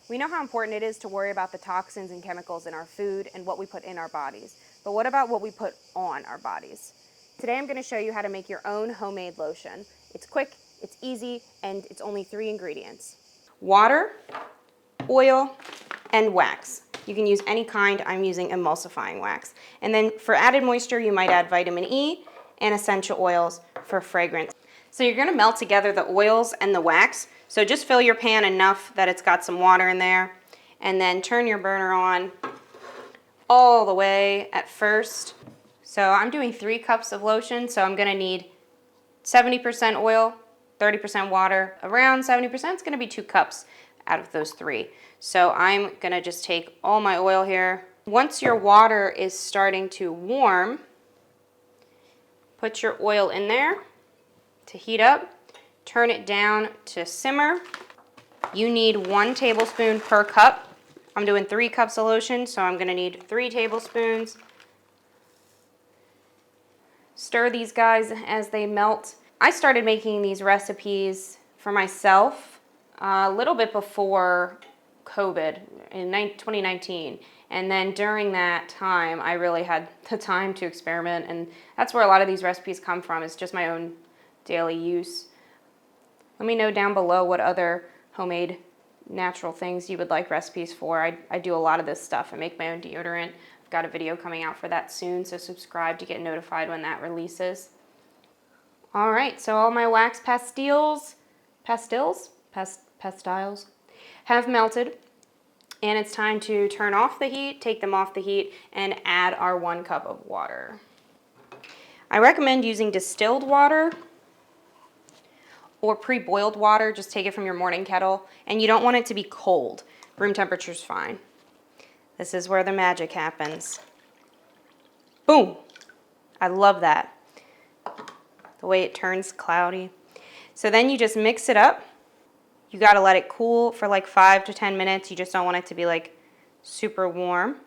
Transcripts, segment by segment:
We know how important it is to worry about the toxins and chemicals in our food and what we put in our bodies. But what about what we put on our bodies? Today I'm going to show you how to make your own homemade lotion. It's quick, it's easy, and it's only 3 ingredients. Water, oil, and wax. You can use any kind. I'm using emulsifying wax. And then for added moisture, you might add vitamin E and essential oils for fragrance. So you're going to melt together the oils and the wax. So just fill your pan enough that it's got some water in there, and then turn your burner on all the way at first. So I'm doing 3 cups of lotion, so I'm going to need 70% oil, 30% water. Around 70% is going to be 2 cups out of those 3. So I'm going to just take all my oil here. Once your water is starting to warm, put your oil in there to heat up. Turn it down to simmer. You need 1 tablespoon per cup. I'm doing 3 cups of lotion, so I'm going to need 3 tablespoons. Stir these guys as they melt. I started making these recipes for myself a little bit before COVID in 2019. And then during that time, I really had the time to experiment, and that's where a lot of these recipes come from. It's just my own daily use. Let me know down below what other homemade natural things you would like recipes for. I do a lot of this stuff. I make my own deodorant. I've got a video coming out for that soon, so subscribe to get notified when that releases. All right, so all my wax pastils have melted, and it's time to turn off the heat, take them off the heat, and add our 1 cup of water. I recommend using distilled water or pre-boiled water. Just take it from your morning kettle, and you don't want it to be cold. Room temperature is fine. This is where the magic happens. Boom! I love that. The way it turns cloudy. So then you just mix it up. You gotta let it cool for like 5 to 10 minutes. You just don't want it to be like super warm.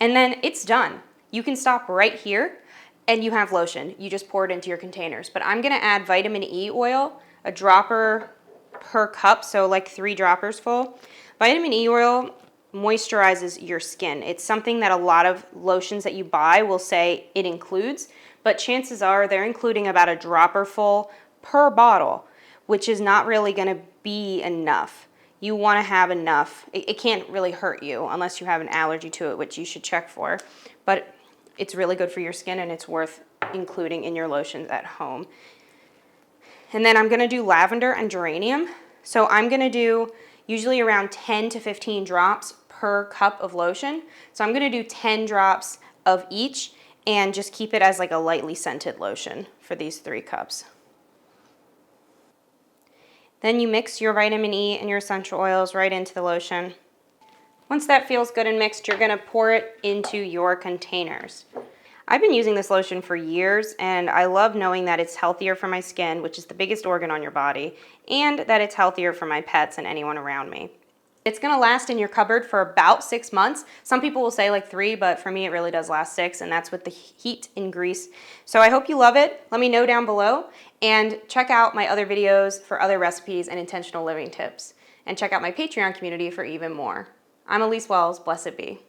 And then it's done. You can stop right here and you have lotion. You just pour it into your containers. But I'm gonna add vitamin E oil, a dropper per cup, so like 3 droppers full. Vitamin E oil moisturizes your skin. It's something that a lot of lotions that you buy will say it includes, but chances are they're including about a dropper full per bottle, which is not really gonna be enough. You wanna have enough. It can't really hurt you unless you have an allergy to it, which you should check for, but it's really good for your skin and it's worth including in your lotions at home. And then I'm gonna do lavender and geranium. So I'm gonna do usually around 10 to 15 drops per cup of lotion. So I'm gonna do 10 drops of each and just keep it as like a lightly scented lotion for these 3 cups. Then you mix your vitamin E and your essential oils right into the lotion. Once that feels good and mixed, you're gonna pour it into your containers. I've been using this lotion for years, and I love knowing that it's healthier for my skin, which is the biggest organ on your body, and that it's healthier for my pets and anyone around me. It's gonna last in your cupboard for about 6 months. Some people will say like 3, but for me it really does last 6, and that's with the heat and grease. So I hope you love it. Let me know down below, and check out my other videos for other recipes and intentional living tips. And check out my Patreon community for even more. I'm Elise Wells, blessed be.